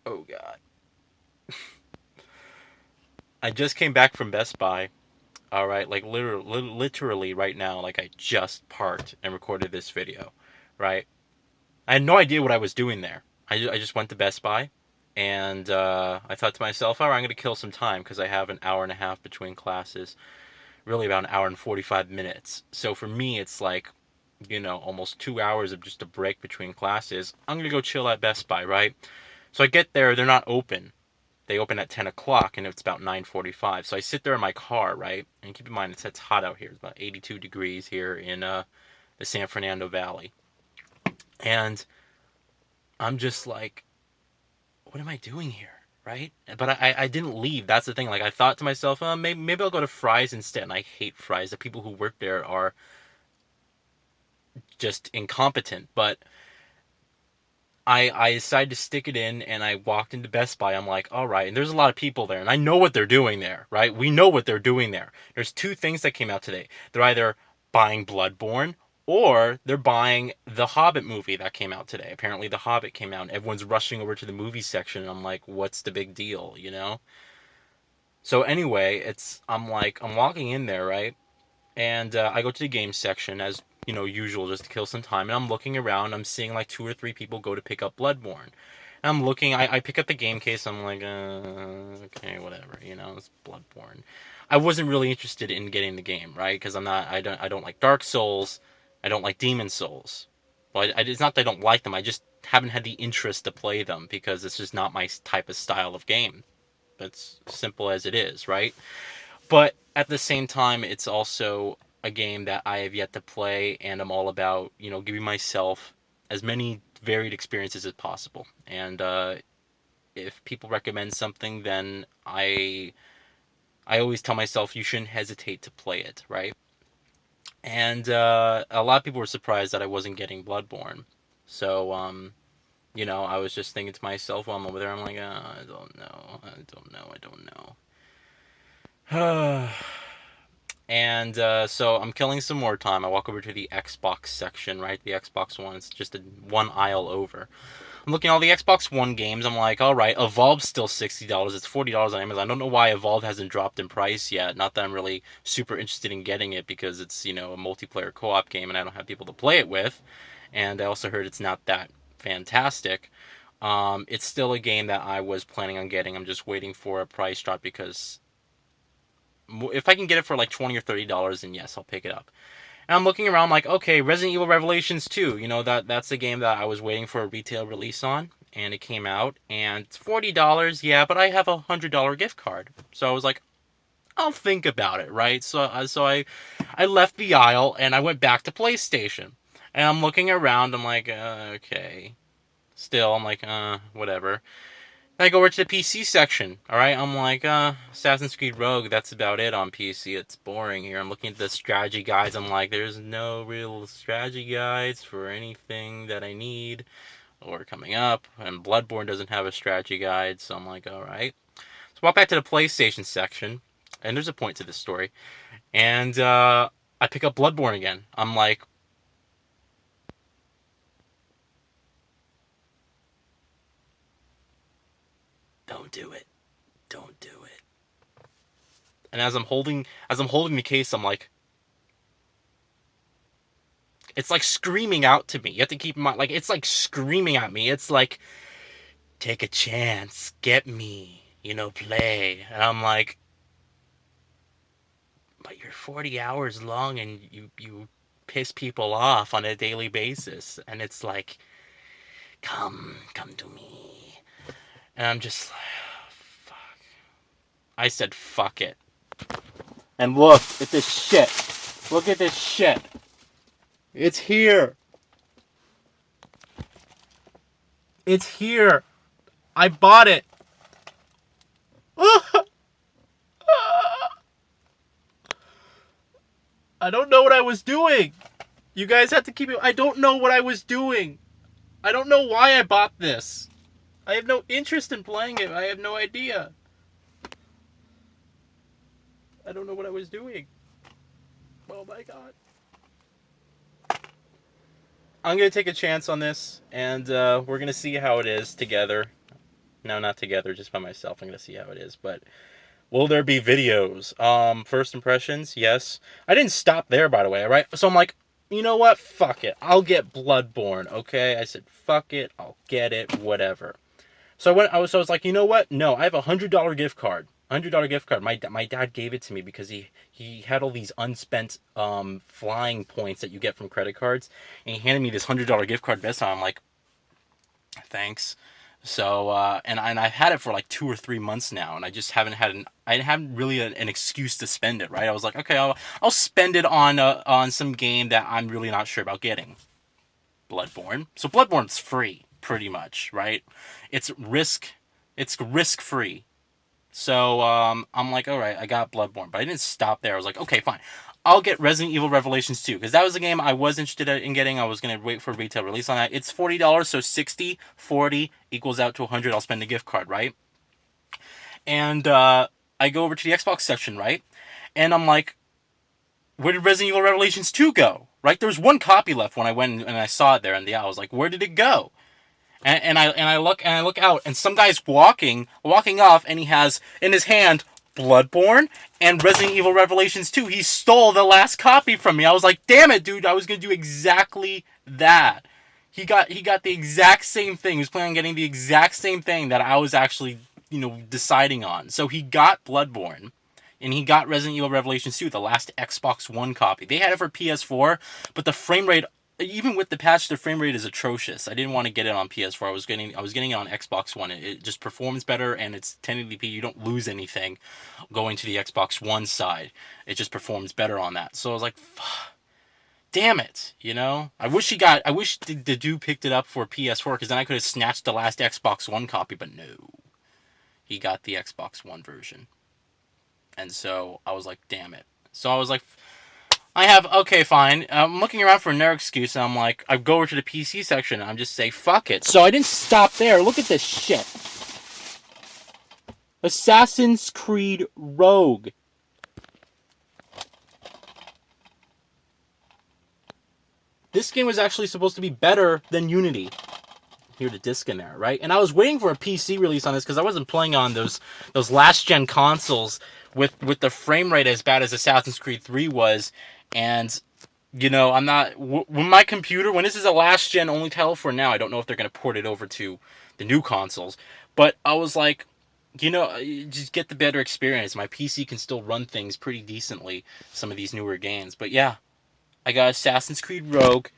Oh god. I just came back from Best Buy. All right, like literally right now, like I just parked and recorded this video, right? I had no idea what I was doing there. I just went to Best Buy, and I thought to myself, all right, I'm going to kill some time because I have an hour and a half between classes, really about an hour and 45 minutes. So for me, it's like, almost 2 hours of just a break between classes. I'm going to go chill at Best Buy, right? So I get there, they're not open. They open at 10 o'clock and it's about 9:45. So I sit there in my car, right? And keep in mind, it's hot out here. It's about 82 degrees here in the San Fernando Valley. And I'm just like, what am I doing here? Right? But I didn't leave. That's the thing. Like, I thought to myself, maybe I'll go to Fry's instead. And I hate Fry's. The people who work there are just incompetent. But I decided to stick it in and I walked into Best Buy. I'm like, all right. And there's a lot of people there. And I know what they're doing there, right? We know what they're doing there. There's two things that came out today. They're either buying Bloodborne or they're buying the Hobbit movie that came out today. Apparently, the Hobbit came out and everyone's rushing over to the movie section. And I'm like, what's the big deal, you know? So anyway, I'm walking in there, right? And I go to the game section as usual, just to kill some time. And I'm looking around. I'm seeing like two or three people go to pick up Bloodborne. And I'm looking. I pick up the game case. I'm like, okay, whatever. It's Bloodborne. I wasn't really interested in getting the game, right? Because I'm not. I don't like Dark Souls. I don't like Demon Souls. Well, it's not that I don't like them. I just haven't had the interest to play them because it's just not my type of style of game. That's simple as it is, right? But at the same time, it's also a game that I have yet to play, and I'm all about giving myself as many varied experiences as possible. And if people recommend something, then I always tell myself you shouldn't hesitate to play it, right? And a lot of people were surprised that I wasn't getting Bloodborne. So I was just thinking to myself while I'm over there, I'm like, I don't know, I don't know. And so I'm killing some more time. I walk over to the Xbox section, right? The Xbox One. It's just one aisle over. I'm looking at all the Xbox One games. I'm like, all right, Evolve's still $60. It's $40 on Amazon. I don't know why Evolve hasn't dropped in price yet. Not that I'm really super interested in getting it because it's a multiplayer co-op game and I don't have people to play it with. And I also heard it's not that fantastic. It's still a game that I was planning on getting. I'm just waiting for a price drop because if I can get it for like $20 or $30, then yes, I'll pick it up. And I'm looking around like, okay, Resident Evil Revelations 2, that's the game that I was waiting for a retail release on, and it came out, and it's $40, yeah, but I have a $100 gift card. So I was like, I'll think about it, right? So I left the aisle and I went back to PlayStation. And I'm looking around, I'm like, okay. Still, I'm like, whatever. Then I go over to the PC section. All right, I'm like, Assassin's Creed Rogue. That's about it on PC. It's boring here. I'm looking at the strategy guides. I'm like, there's no real strategy guides for anything that I need or coming up. And Bloodborne doesn't have a strategy guide, so I'm like, all right. So I walk back to the PlayStation section, and there's a point to this story. And I pick up Bloodborne again. I'm like, don't do it, don't do it. And as I'm holding the case, I'm like, it's like screaming out to me. You have to keep in mind, like, it's like screaming at me. It's like, take a chance, get me, play. And I'm like, but you're 40 hours long and you piss people off on a daily basis. And it's like, come to me. And I'm just like, fuck. I said, fuck it. And look at this shit. Look at this shit. It's here. It's here. I bought it. I don't know what I was doing. You guys have to keep it. I don't know what I was doing. I don't know why I bought this. I have no interest in playing it. I have no idea. I don't know what I was doing. Oh my god. I'm going to take a chance on this, and we're going to see how it is together. No, not together, just by myself. I'm gonna see how it is. But will there be videos? First impressions, yes. I didn't stop there, by the way, right? So I'm like, you know what? Fuck it. I'll get Bloodborne, okay? I said, fuck it. I'll get it, whatever. So I was like, you know what? No, I have $100 gift card. $100 gift card. My dad gave it to me because he had all these unspent flying points that you get from credit cards, and he handed me this $100 gift card. Best time, I'm like, thanks. So and I've had it for like 2 or 3 months now, and I just haven't had I haven't really an excuse to spend it. Right? I was like, okay, I'll spend it on some game that I'm really not sure about getting. Bloodborne. So Bloodborne's free, pretty much, right? It's risk free. So I'm like, all right, I got Bloodborne, but I didn't stop there. I was like, okay, fine. I'll get Resident Evil Revelations 2 because that was a game I was interested in getting. I was going to wait for a retail release on that. It's $40, so 60, 40 equals out to 100. I'll spend a gift card, right? And I go over to the Xbox section, right? And I'm like, where did Resident Evil Revelations 2 go? Right? There was one copy left when I went and I saw it there, and I was like, where did it go? And I look out, and some guy's walking off, and he has in his hand Bloodborne and Resident Evil Revelations 2. He stole the last copy from me. I was like, damn it, dude! I was gonna do exactly that. He got the exact same thing. He was planning on getting the exact same thing that I was actually deciding on. So he got Bloodborne. And he got Resident Evil Revelations 2, the last Xbox One copy. They had it for PS4, but the frame rate, even with the patch, the frame rate is atrocious. I didn't want to get it on PS4. I was getting it on Xbox One. It just performs better, and it's 1080p. You don't lose anything going to the Xbox One side. It just performs better on that. So I was like, damn it, I wish the dude picked it up for PS4 because then I could have snatched the last Xbox One copy. But no, he got the Xbox One version, and so I was like, damn it. So I was like, okay, fine. I'm looking around for another excuse, and I'm like, I go over to the PC section, and I'm just say, fuck it. So I didn't stop there. Look at this shit. Assassin's Creed Rogue. This game was actually supposed to be better than Unity. Hear the disc in there, right? And I was waiting for a PC release on this because I wasn't playing on those last gen consoles with the frame rate as bad as Assassin's Creed 3 was. And I'm not when my computer, when this is a last gen only title for now, I don't know if they're going to port it over to the new consoles, but I was like, just get the better experience. My PC can still run things pretty decently, some of these newer games. But yeah, I got Assassin's Creed Rogue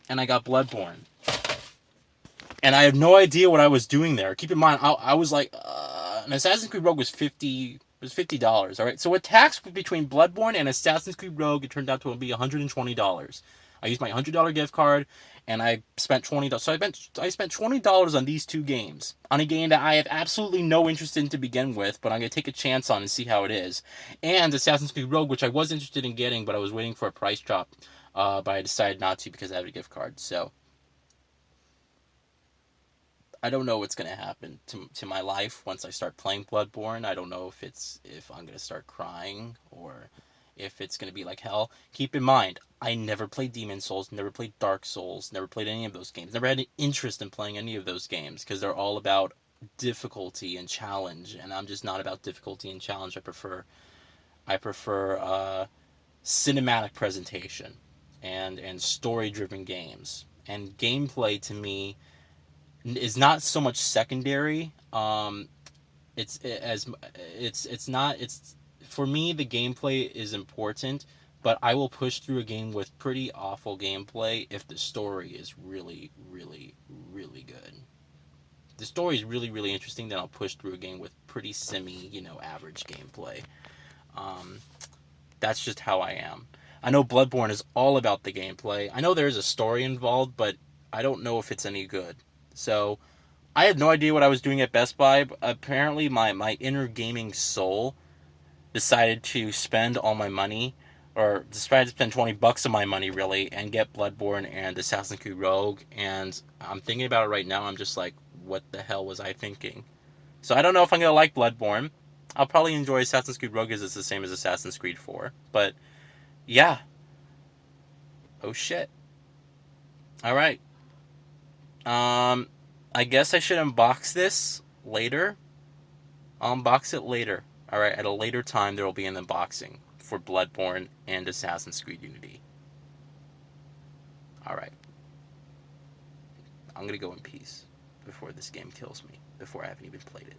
and I got Bloodborne. And I have no idea what I was doing there. Keep in mind, I was like, an Assassin's Creed Rogue was $50. All right. So a tax between Bloodborne and Assassin's Creed Rogue, it turned out to be $120. I used my $100 gift card, and I spent $20. So I spent $20 on these two games, on a game that I have absolutely no interest in to begin with, but I'm gonna take a chance on and see how it is. And Assassin's Creed Rogue, which I was interested in getting, but I was waiting for a price drop, but I decided not to because I have a gift card. So I don't know what's going to happen to my life once I start playing Bloodborne. I don't know if I'm going to start crying or if it's going to be like hell. Keep in mind, I never played Demon Souls, never played Dark Souls, never played any of those games. Never had an interest in playing any of those games because they're all about difficulty and challenge, and I'm just not about difficulty and challenge. I prefer cinematic presentation and story-driven games. And gameplay to me is not so much secondary. It's not. It's for me, the gameplay is important, but I will push through a game with pretty awful gameplay if the story is really, really, really good. If the story is really, really interesting, then I'll push through a game with pretty average gameplay. That's just how I am. I know Bloodborne is all about the gameplay. I know there's a story involved, but I don't know if it's any good. So, I had no idea what I was doing at Best Buy. But apparently, my inner gaming soul decided to spend all my money, or decided to spend $20 of my money, really, and get Bloodborne and Assassin's Creed Rogue. And I'm thinking about it right now. I'm just like, what the hell was I thinking? So, I don't know if I'm going to like Bloodborne. I'll probably enjoy Assassin's Creed Rogue as it's the same as Assassin's Creed 4. But, yeah. Oh, shit. Alright. I guess I should unbox this later. I'll unbox it later. Alright, at a later time there will be an unboxing for Bloodborne and Assassin's Creed Unity. Alright. I'm gonna go in peace before this game kills me. Before I haven't even played it.